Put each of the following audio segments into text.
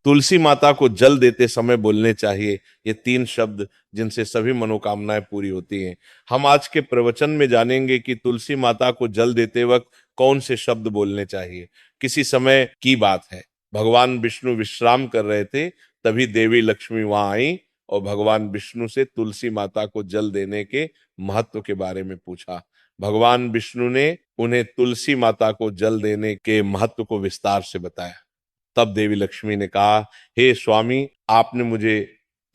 तुलसी माता को जल देते समय बोलने चाहिए। ये 3 शब्द जिनसे सभी मनोकामनाएं पूरी होती हैं। हम आज के प्रवचन में जानेंगे कि तुलसी माता को जल देते वक्त कौन से शब्द बोलने चाहिए। किसी समय की बात है, भगवान विष्णु विश्राम कर रहे थे, तभी देवी लक्ष्मी वहां आई और भगवान विष्णु से तुलसी माता को जल देने के महत्व के बारे में पूछा। भगवान विष्णु ने उन्हें तुलसी माता को जल देने के महत्व को विस्तार से बताया। तब देवी लक्ष्मी ने कहा, हे स्वामी, आपने मुझे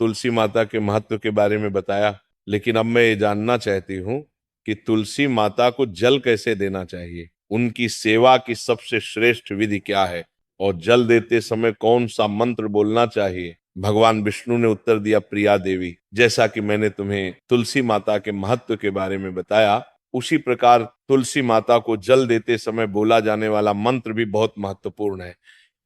तुलसी माता के महत्व के बारे में बताया, लेकिन अब मैं ये जानना चाहती हूँ कि तुलसी माता को जल कैसे देना चाहिए, उनकी सेवा की सबसे श्रेष्ठ विधि क्या है, और जल देते समय कौन सा मंत्र बोलना चाहिए। भगवान विष्णु ने उत्तर दिया, प्रिया देवी, जैसा कि मैंने तुम्हें तुलसी माता के महत्व के बारे में बताया, उसी प्रकार तुलसी माता को जल देते समय बोला जाने वाला मंत्र भी बहुत महत्वपूर्ण है।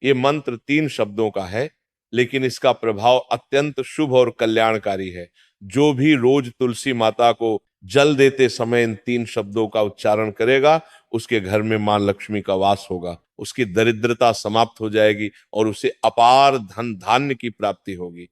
ये मंत्र 3 शब्दों का है, लेकिन इसका प्रभाव अत्यंत शुभ और कल्याणकारी है। जो भी रोज तुलसी माता को जल देते समय इन 3 शब्दों का उच्चारण करेगा, उसके घर में मां लक्ष्मी का वास होगा, उसकी दरिद्रता समाप्त हो जाएगी और उसे अपार धन धान्य की प्राप्ति होगी।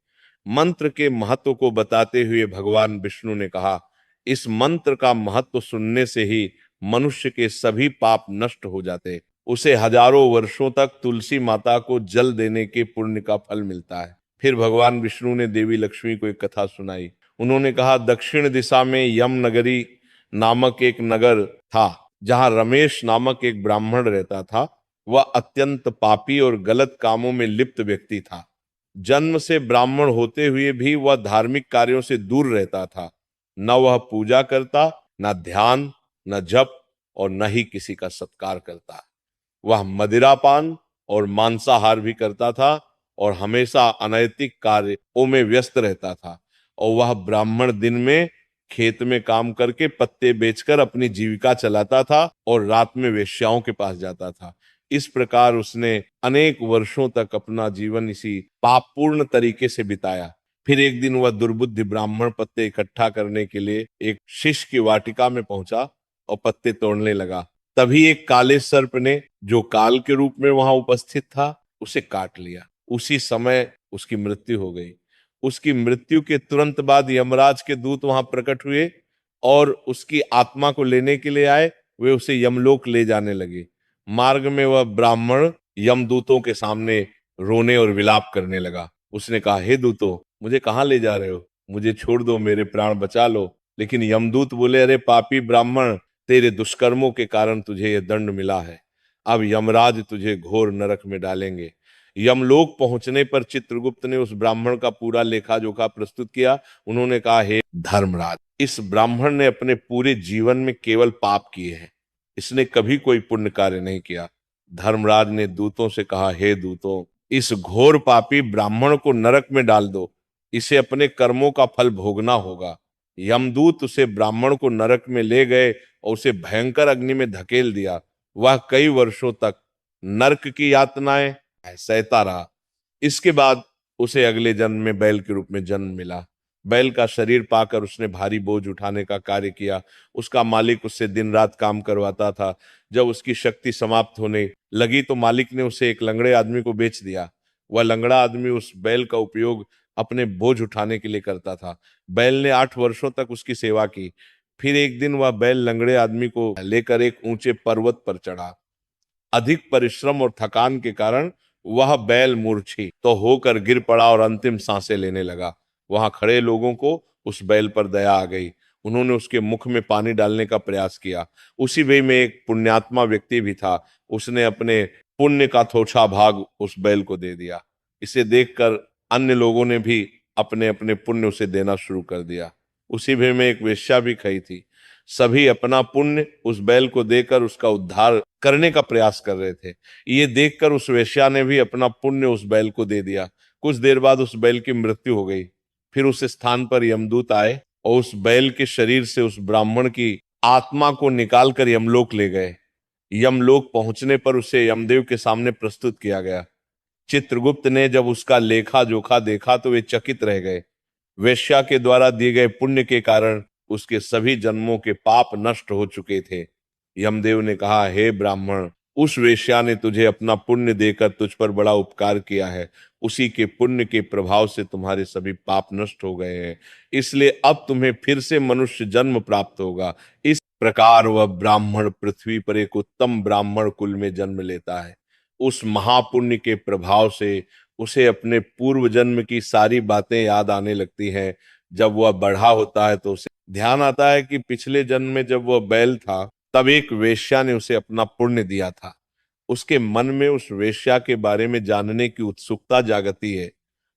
मंत्र के महत्व को बताते हुए भगवान विष्णु ने कहा, इस मंत्र का महत्व सुनने से ही मनुष्य के सभी पाप नष्ट हो जाते, उसे हजारों वर्षों तक तुलसी माता को जल देने के पुण्य का फल मिलता है। फिर भगवान विष्णु ने देवी लक्ष्मी को एक कथा सुनाई। उन्होंने कहा, दक्षिण दिशा में यम नगरी नामक एक नगर था, जहां रमेश नामक एक ब्राह्मण रहता था। वह अत्यंत पापी और गलत कामों में लिप्त व्यक्ति था। जन्म से ब्राह्मण होते हुए भी वह धार्मिक कार्यों से दूर रहता था। न वह पूजा करता, न ध्यान, न जप, और न ही किसी का सत्कार करता। वह मदिरापान और मांसाहार भी करता था और हमेशा अनैतिक कार्यों में व्यस्त रहता था। और वह ब्राह्मण दिन में खेत में काम करके पत्ते बेचकर अपनी जीविका चलाता था और रात में वेश्याओं के पास जाता था। इस प्रकार उसने अनेक वर्षों तक अपना जीवन इसी पापपूर्ण तरीके से बिताया। फिर एक दिन वह दुर्बुद्धि ब्राह्मण पत्ते इकट्ठा करने के लिए एक शिष्य की वाटिका में पहुंचा और पत्ते तोड़ने लगा। तभी एक काले सर्प ने, जो काल के रूप में वहां उपस्थित था, उसे काट लिया। उसी समय उसकी मृत्यु हो गई। उसकी मृत्यु के तुरंत बाद यमराज के दूत वहां प्रकट हुए और उसकी आत्मा को लेने के लिए आए। वे उसे यमलोक ले जाने लगे। मार्ग में वह ब्राह्मण यमदूतों के सामने रोने और विलाप करने लगा। उसने कहा, हे दूतों, मुझे कहाँ ले जा रहे हो? मुझे छोड़ दो, मेरे प्राण बचा लो। लेकिन यमदूत बोले, अरे पापी ब्राह्मण, तेरे दुष्कर्मों के कारण तुझे यह दंड मिला है। अब यमराज तुझे घोर नरक में डालेंगे। यमलोक पहुंचने पर चित्रगुप्त ने उस ब्राह्मण का पूरा लेखा जोखा प्रस्तुत किया। उन्होंने कहा, हे धर्मराज, इस ब्राह्मण ने अपने पूरे जीवन में केवल पाप किए हैं, इसने कभी कोई पुण्य कार्य नहीं किया। धर्मराज ने दूतों से कहा, हे दूतों, इस घोर पापी ब्राह्मण को नरक में डाल दो, इसे अपने कर्मों का फल भोगना होगा। यमदूत उसे ब्राह्मण को नरक में ले गए और उसे भयंकर अग्नि में धकेल दिया। वह कई वर्षों तक नरक की यातनाएं सहता रहा। इसके बाद उसे अगले जन्म में बैल के रूप में जन्म मिला। बैल का शरीर पाकर उसने भारी बोझ उठाने का कार्य किया। उसका मालिक उससे दिन रात काम करवाता था। जब उसकी शक्ति समाप्त होने लगी तो मालिक ने उसे एक लंगड़े आदमी को बेच दिया। वह लंगड़ा आदमी उस बैल का उपयोग अपने बोझ उठाने के लिए करता था। बैल ने 8 वर्षों तक उसकी सेवा की। फिर एक दिन वह बैल लंगड़े आदमी को लेकर एक ऊंचे पर्वत पर चढ़ा। अधिक परिश्रम और थकान के कारण वह बैल मूर्छित तो होकर गिर पड़ा और अंतिम सांसें लेने लगा। वहां खड़े लोगों को उस बैल पर दया आ गई। उन्होंने उसके मुख में पानी डालने का प्रयास किया। उसी वे में एक पुण्यात्मा व्यक्ति भी था। उसने अपने पुण्य का थोड़ा भाग उस बैल को दे दिया। इसे देखकर अन्य लोगों ने भी अपने अपने पुण्य उसे देना शुरू कर दिया। उसी वे में एक वेश्या भी खड़ी थी। सभी अपना पुण्य उस बैल को देकर उसका उद्धार करने का प्रयास कर रहे थे। ये देखकर उस वेश्या ने भी अपना पुण्य उस बैल को दे दिया। कुछ देर बाद उस बैल की मृत्यु हो गई। फिर उस स्थान पर यमदूत आए और उस बैल के शरीर से उस ब्राह्मण की आत्मा को निकाल कर यमलोक ले गए। यमलोक पहुंचने पर उसे यमदेव के सामने प्रस्तुत किया गया। चित्रगुप्त ने जब उसका लेखा जोखा देखा तो वे चकित रह गए। वेश्या के द्वारा दिए गए पुण्य के कारण उसके सभी जन्मों के पाप नष्ट हो चुके थे। यमदेव ने कहा, हे ब्राह्मण, उस वेश्या ने तुझे अपना पुण्य देकर तुझ पर बड़ा उपकार किया है, उसी के पुण्य के प्रभाव से तुम्हारे सभी पाप नष्ट हो गए हैं, इसलिए अब तुम्हें फिर से मनुष्य जन्म प्राप्त होगा। इस प्रकार वह ब्राह्मण पृथ्वी पर एक उत्तम ब्राह्मण कुल में जन्म लेता है। उस महापुण्य के प्रभाव से उसे अपने पूर्व जन्म की सारी बातें याद आने लगती हैं। जब वह बड़ा होता है तो उसे ध्यान आता है कि पिछले जन्म में जब वह बैल था तब एक वेश्या ने उसे अपना पुण्य दिया था। उसके मन में उस वेश्या के बारे में जानने की उत्सुकता जागती है।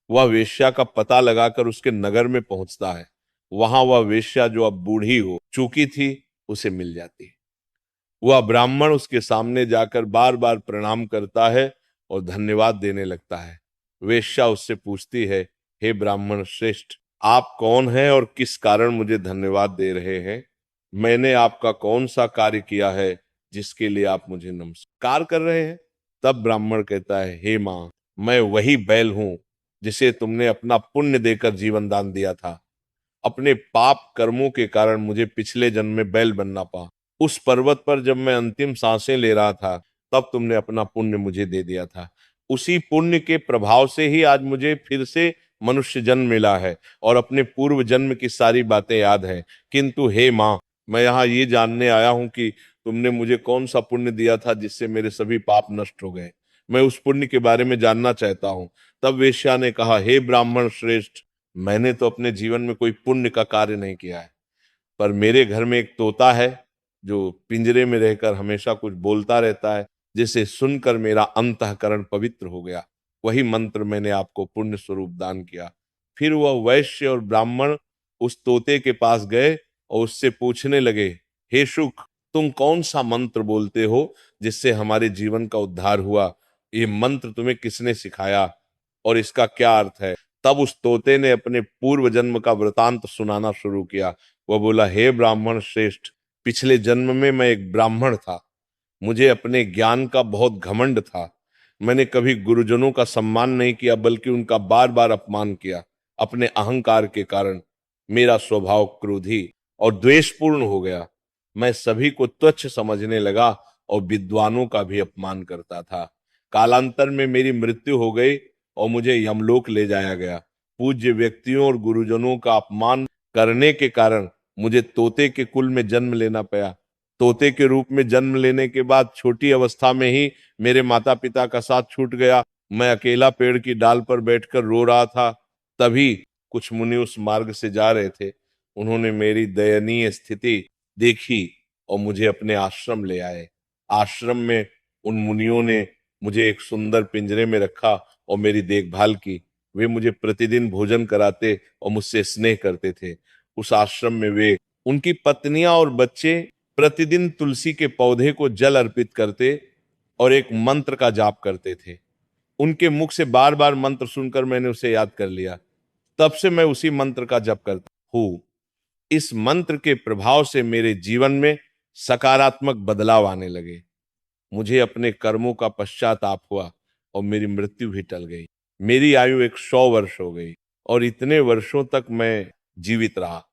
वह वेश्या का पता लगाकर उसके नगर में पहुंचता है। वहां वह वेश्या जो अब बूढ़ी हो चुकी थी उसे मिल जाती है। वह ब्राह्मण उसके सामने जाकर बार बार प्रणाम करता है और धन्यवाद देने लगता है। वेश्या उससे पूछती है, हे ब्राह्मण श्रेष्ठ, आप कौन हैं और किस कारण मुझे धन्यवाद दे रहे हैं? मैंने आपका कौन सा कार्य किया है जिसके लिए आप मुझे नमस्कार कर रहे हैं? तब ब्राह्मण कहता है, हे मां, मैं वही बैल हूं जिसे तुमने अपना पुण्य देकर जीवन दान दिया था। अपने पाप कर्मों के कारण मुझे पिछले जन्म में बैल बनना पड़ा। उस पर्वत पर जब मैं अंतिम सांसें ले रहा था तब तुमने अपना पुण्य मुझे दे दिया था। उसी पुण्य के प्रभाव से ही आज मुझे फिर से मनुष्य जन्म मिला है और अपने पूर्व जन्म की सारी बातें याद हैं। किंतु हे माँ, मैं यहाँ ये जानने आया हूँ कि तुमने मुझे कौन सा पुण्य दिया था जिससे मेरे सभी पाप नष्ट हो गए। मैं उस पुण्य के बारे में जानना चाहता हूँ। तब वेश्या ने कहा, हे ब्राह्मण श्रेष्ठ, मैंने तो अपने जीवन में कोई पुण्य का कार्य नहीं किया है, पर मेरे घर में एक तोता है जो पिंजरे में रहकर हमेशा कुछ बोलता रहता है, जिसे सुनकर मेरा अंतःकरण पवित्र हो गया। वही मंत्र मैंने आपको पुण्य स्वरूप दान किया। फिर वह वैश्य और ब्राह्मण उस तोते के पास गए और उससे पूछने लगे, हे शुक, तुम कौन सा मंत्र बोलते हो जिससे हमारे जीवन का उद्धार हुआ? ये मंत्र तुम्हें किसने सिखाया और इसका क्या अर्थ है? तब उस तोते ने अपने पूर्व जन्म का वृतांत सुनाना शुरू किया। वह बोला, हे ब्राह्मण श्रेष्ठ, पिछले जन्म में मैं एक ब्राह्मण था। मुझे अपने ज्ञान का बहुत घमंड था। मैंने कभी गुरुजनों का सम्मान नहीं किया बल्कि उनका बार बार अपमान किया। अपने अहंकार के कारण मेरा स्वभाव क्रोधी और द्वेषपूर्ण हो गया। मैं सभी को तुच्छ समझने लगा और विद्वानों का भी अपमान करता था। कालांतर में मेरी मृत्यु हो गई और मुझे यमलोक ले जाया गया। पूज्य व्यक्तियों और गुरुजनों का अपमान करने के कारण मुझे तोते के कुल में जन्म लेना पड़ा। तोते के रूप में जन्म लेने के बाद छोटी अवस्था में ही मेरे माता पिता का साथ छूट गया। मैं अकेला पेड़ की डाल पर बैठकर रो रहा था। तभी कुछ मुनि उस मार्ग से जा रहे थे। उन्होंने मेरी दयनीय स्थिति देखी और मुझे अपने आश्रम ले आए। आश्रम में उन मुनियों ने मुझे एक सुंदर पिंजरे में रखा और मेरी देखभाल की। वे मुझे प्रतिदिन भोजन कराते और मुझसे स्नेह करते थे। उस आश्रम में वे, उनकी पत्नियां और बच्चे प्रतिदिन तुलसी के पौधे को जल अर्पित करते और एक मंत्र का जाप करते थे। उनके मुख से बार बार मंत्र सुनकर मैंने उसे याद कर लिया। तब से मैं उसी मंत्र का जप करता हूं। इस मंत्र के प्रभाव से मेरे जीवन में सकारात्मक बदलाव आने लगे। मुझे अपने कर्मों का पश्चाताप हुआ और मेरी मृत्यु भी टल गई। मेरी आयु 100 वर्ष हो गई और इतने वर्षों तक मैं जीवित रहा।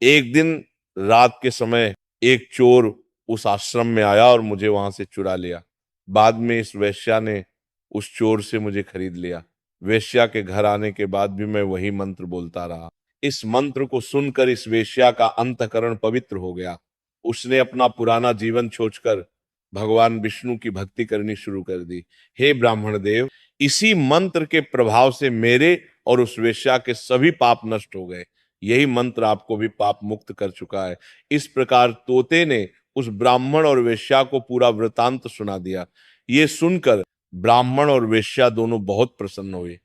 एक दिन रात के समय एक चोर उस आश्रम में आया और मुझे वहां से चुरा लिया। बाद में इस वेश्या ने उस चोर से मुझे खरीद लिया। वेश्या के घर आने के बाद भी मैं वही मंत्र बोलता रहा। इस मंत्र को सुनकर इस वेश्या का अंतःकरण पवित्र हो गया। उसने अपना पुराना जीवन छोड़कर भगवान विष्णु की भक्ति करनी शुरू कर दी। हे ब्राह्मण देव, इसी मंत्र के प्रभाव से मेरे और उस वेश्या के सभी पाप नष्ट हो गए। यही मंत्र आपको भी पाप मुक्त कर चुका है। इस प्रकार तोते ने उस ब्राह्मण और वेश्या को पूरा वृतांत सुना दिया। ये सुनकर ब्राह्मण और वेश्या दोनों बहुत प्रसन्न हुए।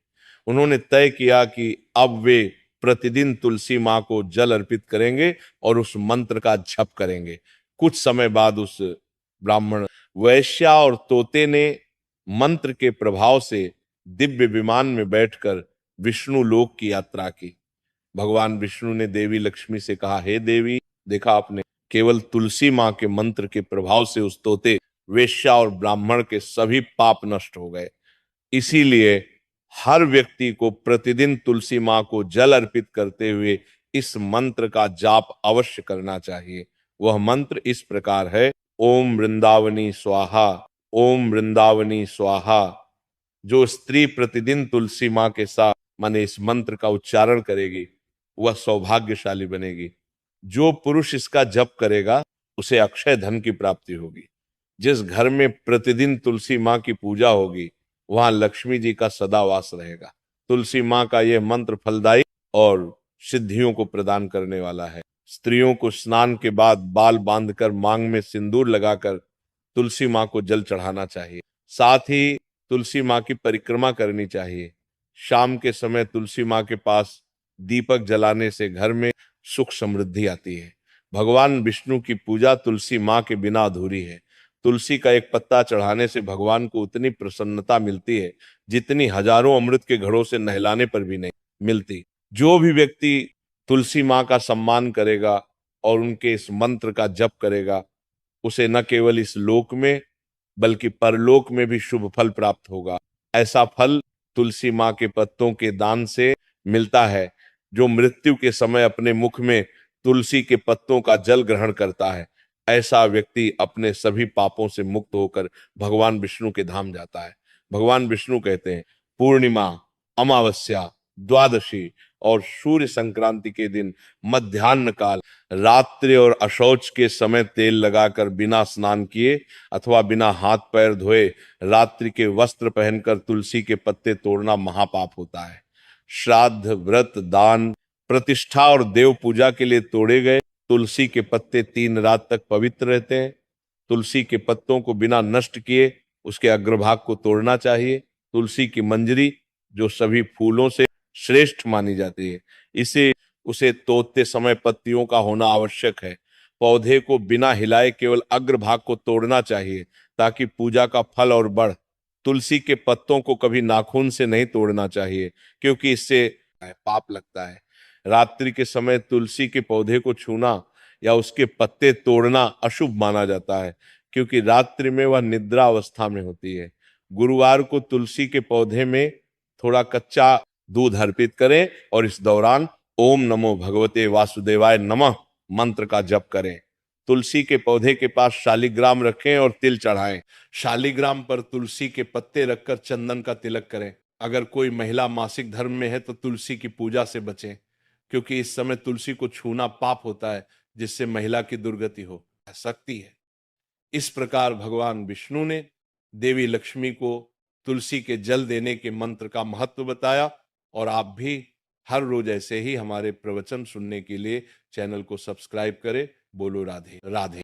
उन्होंने तय किया कि अब वे प्रतिदिन तुलसी मां को जल अर्पित करेंगे और उस मंत्र का जप करेंगे। कुछ समय बाद उस ब्राह्मण, वैश्या और तोते ने मंत्र के प्रभाव से दिव्य विमान में बैठकर विष्णु लोक की यात्रा की। भगवान विष्णु ने देवी लक्ष्मी से कहा, हे देवी, देखा आपने, केवल तुलसी मां के मंत्र के प्रभाव से उस तोते, वेश्या और ब्राह्मण के सभी पाप नष्ट हो गए। इसीलिए हर व्यक्ति को प्रतिदिन तुलसी मां को जल अर्पित करते हुए इस मंत्र का जाप अवश्य करना चाहिए। वह मंत्र इस प्रकार है, ओम वृंदावनी स्वाहा, ओम वृंदावनी स्वाहा। जो स्त्री प्रतिदिन तुलसी माँ के साथ माने इस मंत्र का उच्चारण करेगी वह सौभाग्यशाली बनेगी। जो पुरुष इसका जप करेगा उसे अक्षय धन की प्राप्ति होगी। जिस घर में प्रतिदिन तुलसी माँ की पूजा होगी वहां लक्ष्मी जी का सदा वास रहेगा। तुलसी माँ का यह मंत्र फलदायी और सिद्धियों को प्रदान करने वाला है। स्त्रियों को स्नान के बाद बाल बांधकर मांग में सिंदूर लगाकर तुलसी माँ को जल चढ़ाना चाहिए। साथ ही तुलसी माँ की परिक्रमा करनी चाहिए। शाम के समय तुलसी माँ के पास दीपक जलाने से घर में सुख समृद्धि आती है। भगवान विष्णु की पूजा तुलसी माँ के बिना अधूरी है। तुलसी का एक पत्ता चढ़ाने से भगवान को उतनी प्रसन्नता मिलती है जितनी हजारों अमृत के घड़ों से नहलाने पर भी नहीं मिलती। जो भी व्यक्ति तुलसी माँ का सम्मान करेगा और उनके इस मंत्र का जप करेगा उसे न केवल इस लोक में बल्कि परलोक में भी शुभ फल प्राप्त होगा। ऐसा फल तुलसी माँ के पत्तों के दान से मिलता है। जो मृत्यु के समय अपने मुख में तुलसी के पत्तों का जल ग्रहण करता है ऐसा व्यक्ति अपने सभी पापों से मुक्त होकर भगवान विष्णु के धाम जाता है। भगवान विष्णु कहते हैं पूर्णिमा, अमावस्या, द्वादशी और सूर्य संक्रांति के दिन मध्याह्न काल रात्रि और अशौच के समय तेल लगाकर बिना स्नान किए अथवा बिना हाथ पैर धोए रात्रि के वस्त्र पहनकर तुलसी के पत्ते तोड़ना महापाप होता है। श्राद्ध, व्रत, दान, प्रतिष्ठा और देव पूजा के लिए तोड़े गए तुलसी के पत्ते 3 रात तक पवित्र रहते हैं। तुलसी के पत्तों को बिना नष्ट किए उसके अग्रभाग को तोड़ना चाहिए। तुलसी की मंजरी जो सभी फूलों से श्रेष्ठ मानी जाती है इसे उसे तोड़ते समय पत्तियों का होना आवश्यक है। पौधे को बिना हिलाए केवल अग्रभाग को तोड़ना चाहिए ताकि पूजा का फल और बढ़। तुलसी के पत्तों को कभी नाखून से नहीं तोड़ना चाहिए क्योंकि इससे पाप लगता है। रात्रि के समय तुलसी के पौधे को छूना या उसके पत्ते तोड़ना अशुभ माना जाता है क्योंकि रात्रि में वह निद्रा अवस्था में होती है। गुरुवार को तुलसी के पौधे में थोड़ा कच्चा दूध अर्पित करें और इस दौरान ओम नमो भगवते वासुदेवाय नमः मंत्र का जप करें। तुलसी के पौधे के पास शालिग्राम रखें और तिल चढ़ाएं। शालिग्राम पर तुलसी के पत्ते रखकर चंदन का तिलक करें। अगर कोई महिला मासिक धर्म में है तो तुलसी की पूजा से बचें क्योंकि इस समय तुलसी को छूना पाप होता है जिससे महिला की दुर्गति हो सकती है। इस प्रकार भगवान विष्णु ने देवी लक्ष्मी को तुलसी के जल देने के मंत्र का महत्व बताया और आप भी हर रोज ऐसे ही हमारे प्रवचन सुनने के लिए चैनल को सब्सक्राइब करें। बोलो राधे राधे।